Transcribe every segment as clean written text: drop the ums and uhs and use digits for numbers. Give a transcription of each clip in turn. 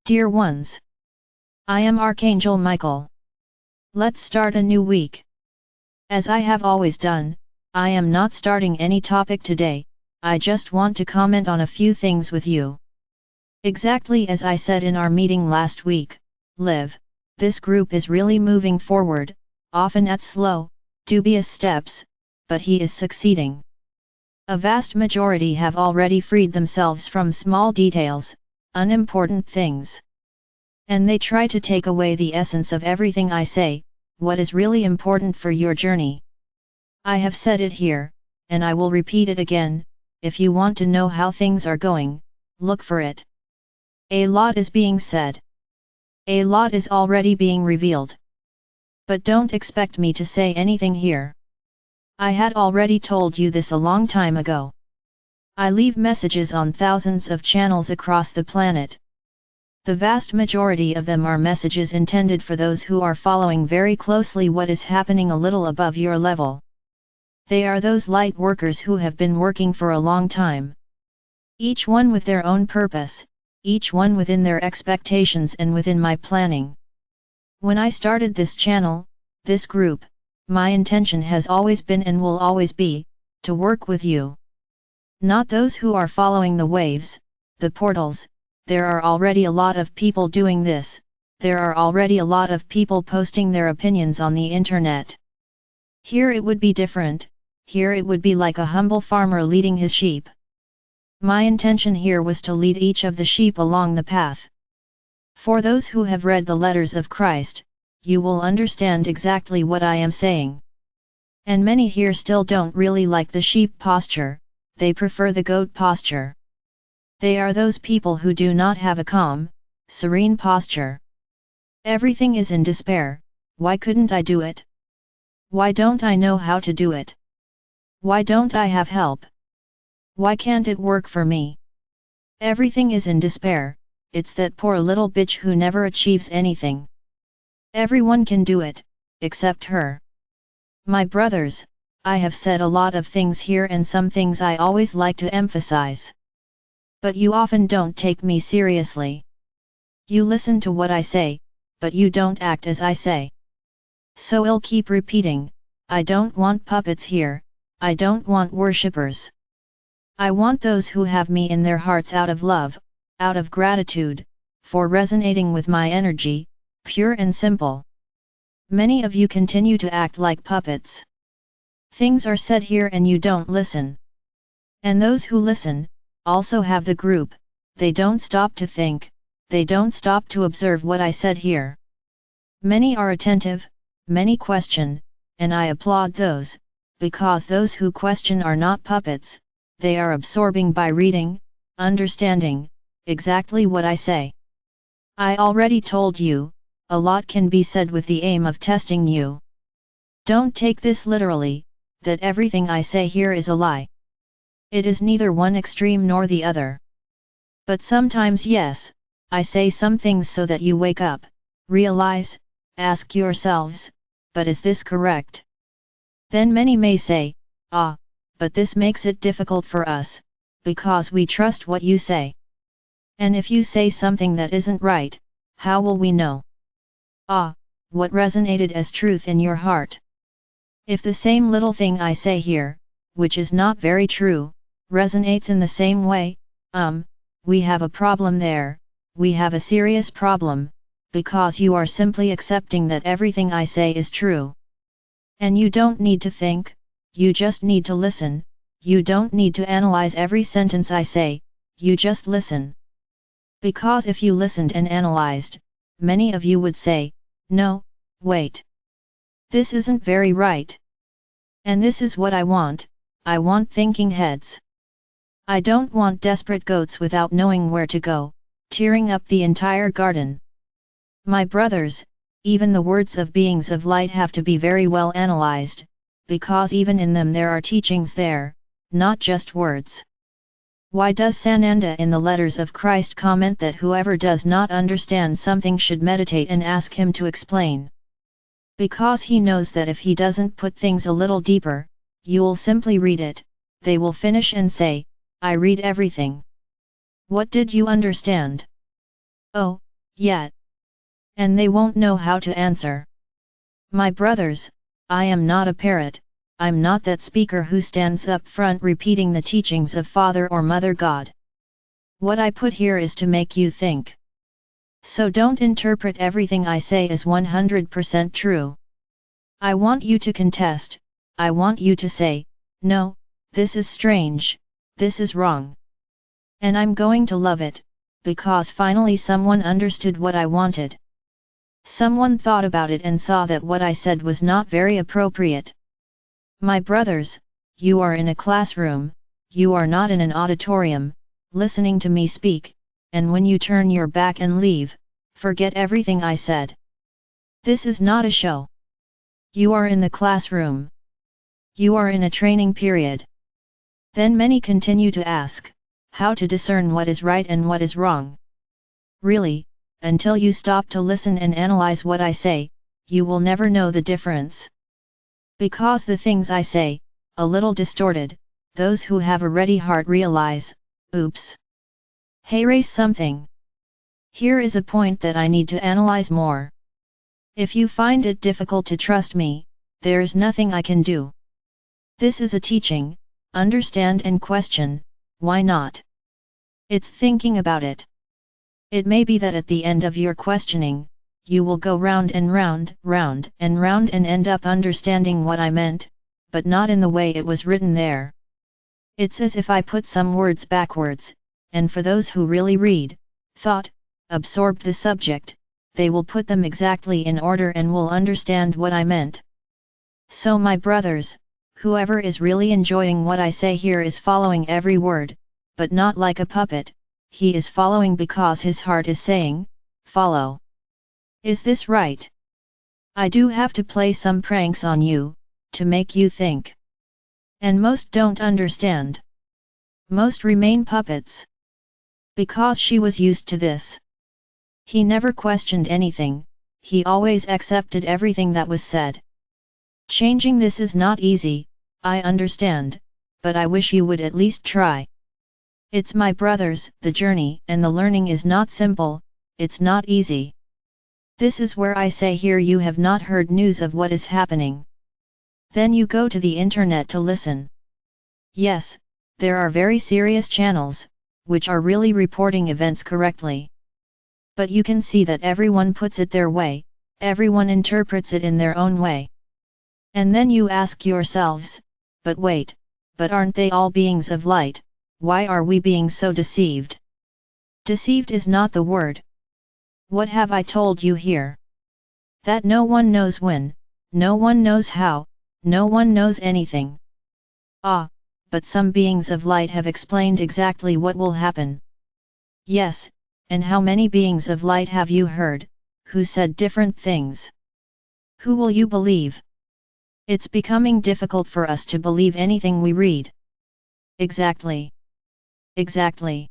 Dear ones, I am Archangel Michael. Let's start a new week. As I have always done, I am not starting any topic today, I just want to comment on a few things with you. Exactly as I said in our meeting last week, this group is really moving forward, often at slow, dubious steps, but he is succeeding. A vast majority have already freed themselves from small details, unimportant things. And they try to take away the essence of everything I say, what is really important for your journey. I have said it here, and I will repeat it again, if you want to know how things are going, look for it. A lot is being said. A lot is already being revealed. But don't expect me to say anything here. I had already told you this a long time ago. I leave messages on thousands of channels across the planet. The vast majority of them are messages intended for those who are following very closely what is happening a little above your level. They are those light workers who have been working for a long time. Each one with their own purpose, each one within their expectations and within my planning. When I started this channel, this group, my intention has always been and will always be, to work with you. Not those who are following the waves, the portals. There are already a lot of people doing this, there are already a lot of people posting their opinions on the internet. Here it would be different, here it would be like a humble farmer leading his sheep. My intention here was to lead each of the sheep along the path. For those who have read the letters of Christ, you will understand exactly what I am saying. And many here still don't really like the sheep posture, they prefer the goat posture. They are those people who do not have a calm, serene posture. Everything is in despair. Why couldn't I do it? Why don't I know how to do it? Why don't I have help? Why can't it work for me? Everything is in despair, it's that poor little bitch who never achieves anything. Everyone can do it, except her. My brothers, I have said a lot of things here and some things I always like to emphasize. But you often don't take me seriously. You listen to what I say, but you don't act as I say. So I'll keep repeating, I don't want puppets here, I don't want worshippers. I want those who have me in their hearts out of love, out of gratitude, for resonating with my energy, pure and simple. Many of you continue to act like puppets. Things are said here and you don't listen. And those who listen, also have the group, they don't stop to think, they don't stop to observe what I said here. Many are attentive, many question, and I applaud those, because those who question are not puppets, they are absorbing by reading, understanding, exactly what I say. I already told you, a lot can be said with the aim of testing you. Don't take this literally, that everything I say here is a lie. It is neither one extreme nor the other. But sometimes yes, I say some things so that you wake up, realize, ask yourselves, but is this correct? Then many may say, but this makes it difficult for us, because we trust what you say. And if you say something that isn't right, how will we know? What resonated as truth in your heart? If the same little thing I say here, which is not very true, resonates in the same way, we have a problem there, we have a serious problem, because you are simply accepting that everything I say is true. And you don't need to think, you just need to listen, you don't need to analyze every sentence I say, you just listen. Because if you listened and analyzed, many of you would say, no, wait. This isn't very right. And this is what I want thinking heads. I don't want desperate goats without knowing where to go, tearing up the entire garden. My brothers, even the words of beings of light have to be very well analyzed, because even in them there are teachings there, not just words. Why does Sananda in the letters of Christ comment that whoever does not understand something should meditate and ask him to explain? Because he knows that if he doesn't put things a little deeper, you'll simply read it, they will finish and say, I read everything. What did you understand? Oh, yet. And they won't know how to answer. My brothers, I am not a parrot, I'm not that speaker who stands up front repeating the teachings of Father or Mother God. What I put here is to make you think. So don't interpret everything I say as 100% true. I want you to contest, I want you to say, no, this is strange, this is wrong. And I'm going to love it, because finally someone understood what I wanted. Someone thought about it and saw that what I said was not very appropriate. My brothers, you are in a classroom, you are not in an auditorium, listening to me speak, and when you turn your back and leave, forget everything I said. This is not a show. You are in the classroom. You are in a training period. Then many continue to ask, how to discern what is right and what is wrong. Really, until you stop to listen and analyze what I say, you will never know the difference. Because the things I say, a little distorted, those who have a ready heart realize, oops. Hey, raise something. Here is a point that I need to analyze more. If you find it difficult to trust me, there's nothing I can do. This is a teaching, understand and question, why not? It's thinking about it. It may be that at the end of your questioning, you will go round and round, round and round and end up understanding what I meant, but not in the way it was written there. It's as if I put some words backwards, and for those who really read, thought, absorbed the subject, they will put them exactly in order and will understand what I meant. So my brothers, whoever is really enjoying what I say here is following every word, but not like a puppet, he is following because his heart is saying, follow. Is this right? I do have to play some pranks on you, to make you think. And most don't understand. Most remain puppets. Because she was used to this. He never questioned anything, he always accepted everything that was said. Changing this is not easy, I understand, but I wish you would at least try. It's my brothers, the journey and the learning is not simple, it's not easy. This is where I say here you have not heard news of what is happening. Then you go to the internet to listen. Yes, there are very serious channels, which are really reporting events correctly. But you can see that everyone puts it their way, everyone interprets it in their own way. And then you ask yourselves, but wait, but aren't they all beings of light? Why are we being so deceived? Deceived is not the word. What have I told you here? That no one knows when, no one knows how, no one knows anything. Ah, but some beings of light have explained exactly what will happen. Yes, and how many beings of light have you heard, who said different things? Who will you believe? It's becoming difficult for us to believe anything we read. Exactly. Exactly.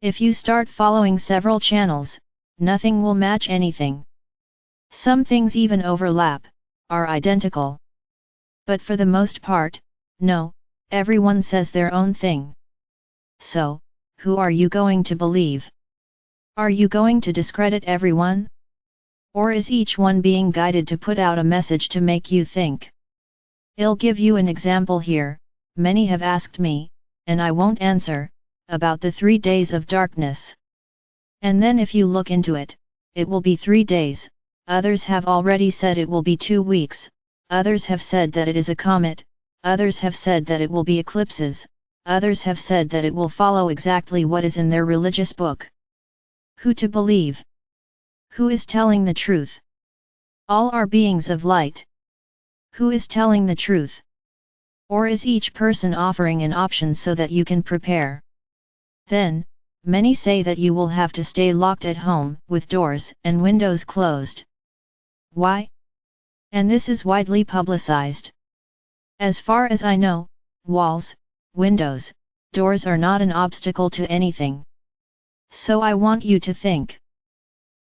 If you start following several channels, nothing will match anything. Some things even overlap, are identical. But for the most part, no, everyone says their own thing. So, who are you going to believe? Are you going to discredit everyone? Or is each one being guided to put out a message to make you think? I'll give you an example here. Many have asked me, and I won't answer, about the 3 days of darkness. And then if you look into it, it will be 3 days, others have already said it will be 2 weeks, others have said that it is a comet, others have said that it will be eclipses, others have said that it will follow exactly what is in their religious book. Who to believe? Who is telling the truth? All are beings of light. Who is telling the truth? Or is each person offering an option so that you can prepare? Then, many say that you will have to stay locked at home, with doors and windows closed. Why? And this is widely publicized. As far as I know, walls, windows, doors are not an obstacle to anything. So I want you to think.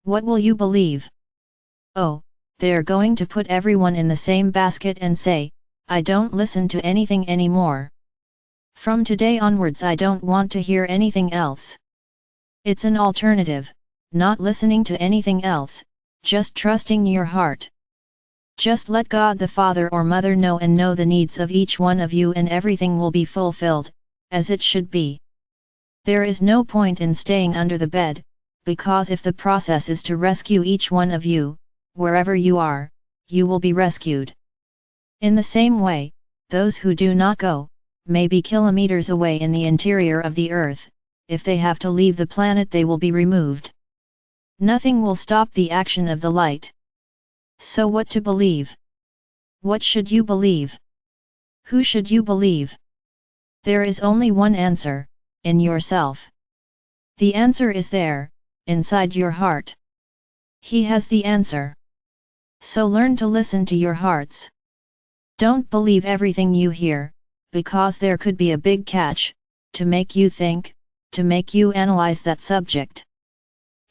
What will you believe? Oh, they're going to put everyone in the same basket and say, I don't listen to anything anymore. From today onwards I don't want to hear anything else. It's an alternative, not listening to anything else, just trusting your heart. Just let God the Father or Mother know and know the needs of each one of you, and everything will be fulfilled, as it should be. There is no point in staying under the bed, because if the process is to rescue each one of you, wherever you are, you will be rescued. In the same way, those who do not go, may be kilometers away in the interior of the earth, if they have to leave the planet they will be removed. Nothing will stop the action of the light. So what to believe? What should you believe? Who should you believe? There is only one answer, in yourself. The answer is there, inside your heart. He has the answer. So learn to listen to your hearts. Don't believe everything you hear, because there could be a big catch, to make you think, to make you analyze that subject.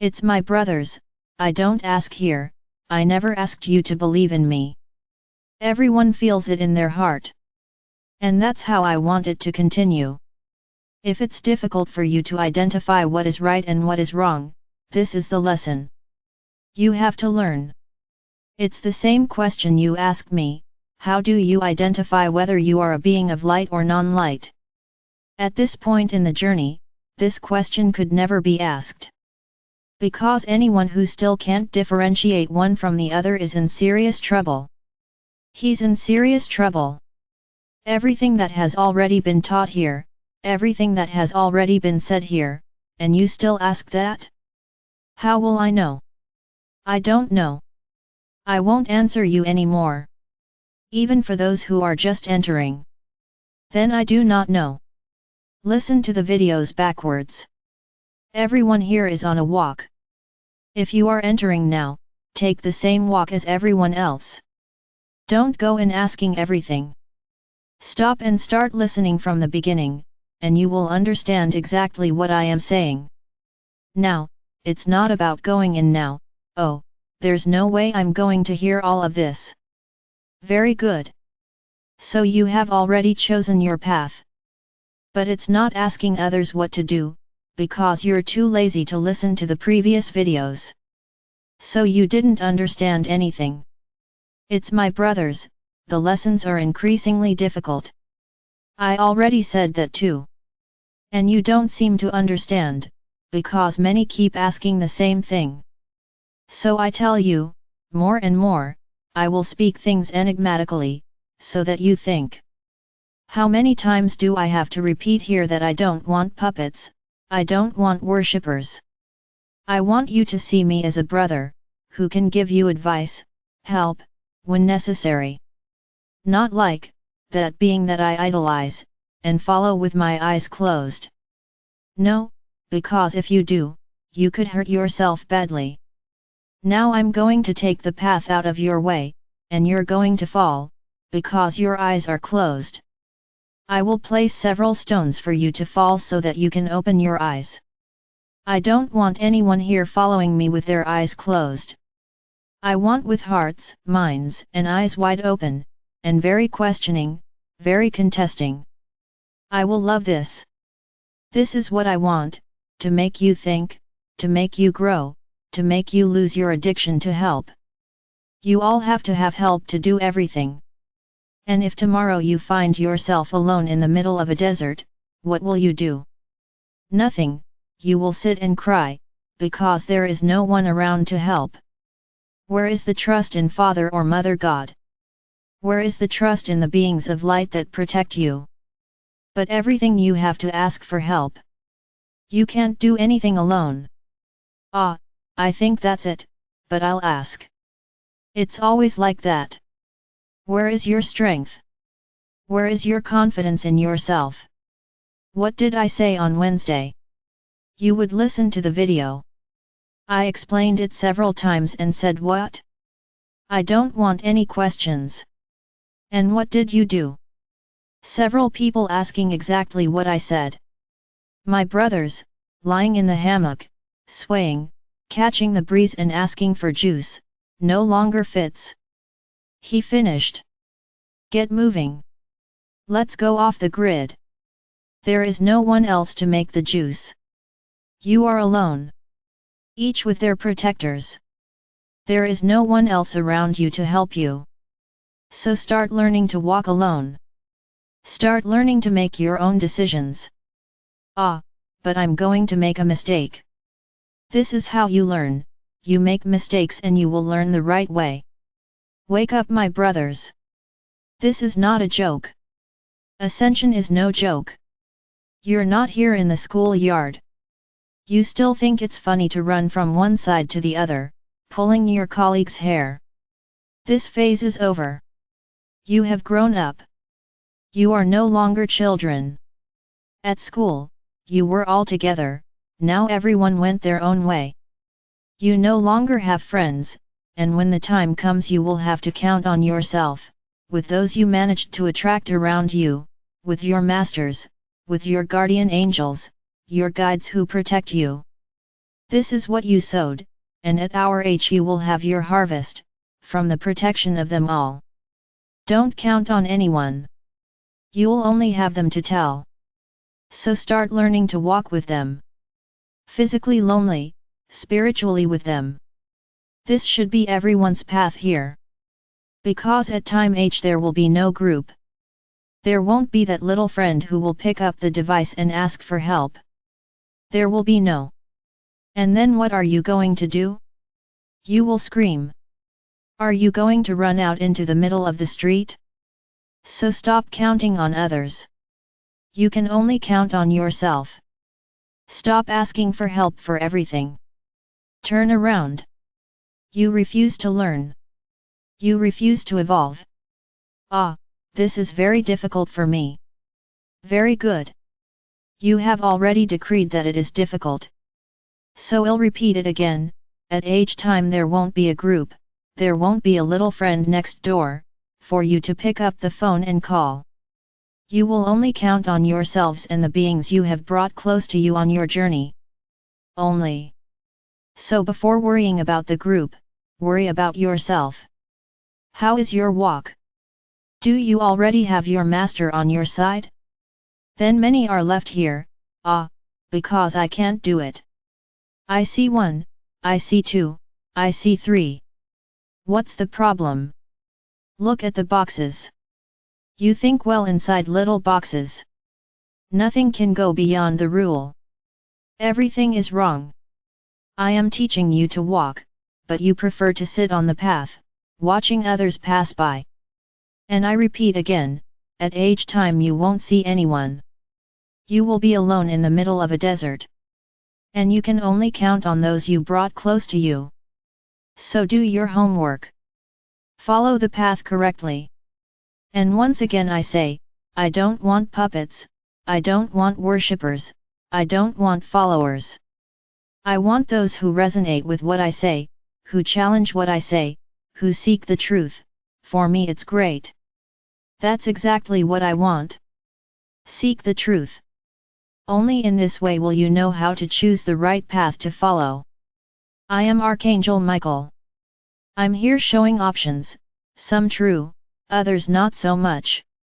It's my brothers, I don't ask here, I never asked you to believe in me. Everyone feels it in their heart. And that's how I want it to continue. If it's difficult for you to identify what is right and what is wrong, this is the lesson. You have to learn. It's the same question you ask me, how do you identify whether you are a being of light or non-light? At this point in the journey, this question could never be asked. Because anyone who still can't differentiate one from the other is in serious trouble. He's in serious trouble. Everything that has already been taught here, everything that has already been said here, and you still ask that? How will I know? I don't know. I won't answer you anymore. Even for those who are just entering. Then I do not know. Listen to the videos backwards. Everyone here is on a walk. If you are entering now, take the same walk as everyone else. Don't go in asking everything. Stop and start listening from the beginning, and you will understand exactly what I am saying. Now, it's not about going in now, oh, there's no way I'm going to hear all of this. Very good. So you have already chosen your path. But it's not asking others what to do, because you're too lazy to listen to the previous videos. So you didn't understand anything. It's my brothers, the lessons are increasingly difficult. I already said that too. And you don't seem to understand, because many keep asking the same thing. So I tell you, more and more, I will speak things enigmatically, so that you think. How many times do I have to repeat here that I don't want puppets, I don't want worshippers. I want you to see me as a brother, who can give you advice, help, when necessary. Not like, that being that I idolize, and follow with my eyes closed. No, because if you do, you could hurt yourself badly. Now I'm going to take the path out of your way, and you're going to fall, because your eyes are closed. I will place several stones for you to fall so that you can open your eyes. I don't want anyone here following me with their eyes closed. I want with hearts, minds, and eyes wide open, and very questioning, very contesting. I will love this. This is what I want, to make you think, to make you grow, to make you lose your addiction to help. You all have to have help to do everything. And if tomorrow you find yourself alone in the middle of a desert, what will you do? Nothing, you will sit and cry, because there is no one around to help. Where is the trust in Father or Mother God? Where is the trust in the beings of light that protect you? But everything you have to ask for help. You can't do anything alone. Ah, I think that's it, but I'll ask. It's always like that. Where is your strength? Where is your confidence in yourself? What did I say on Wednesday? You would listen to the video. I explained it several times and said what? I don't want any questions. And what did you do? Several people asking exactly what I said. My brothers, lying in the hammock, swaying, catching the breeze and asking for juice, no longer fits. He finished. Get moving. Let's go off the grid. There is no one else to make the juice. You are alone. each with their protectors. There is no one else around you to help you. So start learning to walk alone. Start learning to make your own decisions. Ah, but I'm going to make a mistake. This is how you learn, you make mistakes and you will learn the right way. Wake up, my brothers. This is not a joke. Ascension is no joke. You're not here in the schoolyard. You still think it's funny to run from one side to the other, pulling your colleague's hair. This phase is over. You have grown up. You are no longer children. At school, you were all together, now everyone went their own way. You no longer have friends, and when the time comes you will have to count on yourself, with those you managed to attract around you, with your masters, with your guardian angels, your guides who protect you. This is what you sowed, and at our age you will have your harvest, from the protection of them all. Don't count on anyone. You'll only have them to tell. So start learning to walk with them. Physically lonely, spiritually with them. This should be everyone's path here. Because at time H there will be no group. There won't be that little friend who will pick up the device and ask for help. There will be no. And then what are you going to do? You will scream. Are you going to run out into the middle of the street? So stop counting on others. You can only count on yourself. Stop asking for help for everything. Turn around. You refuse to learn. You refuse to evolve. Ah, this is very difficult for me. Very good. You have already decreed that it is difficult. So I'll repeat it again, at age time there won't be a group, there won't be a little friend next door, for you to pick up the phone and call. You will only count on yourselves and the beings you have brought close to you on your journey. Only. So before worrying about the group, worry about yourself. How is your walk? Do you already have your master on your side? Then many are left here, because I can't do it. I see 1, I see 2, I see 3. What's the problem? Look at the boxes. You think well inside little boxes. Nothing can go beyond the rule. Everything is wrong. I am teaching you to walk, but you prefer to sit on the path, watching others pass by. And I repeat again, at age time you won't see anyone. You will be alone in the middle of a desert. And you can only count on those you brought close to you. So do your homework. Follow the path correctly. And once again I say, I don't want puppets, I don't want worshippers, I don't want followers. I want those who resonate with what I say, who challenge what I say, who seek the truth. For me it's great. That's exactly what I want. Seek the truth. Only in this way will you know how to choose the right path to follow. I am Archangel Michael. I'm here showing options, some true, others not so much.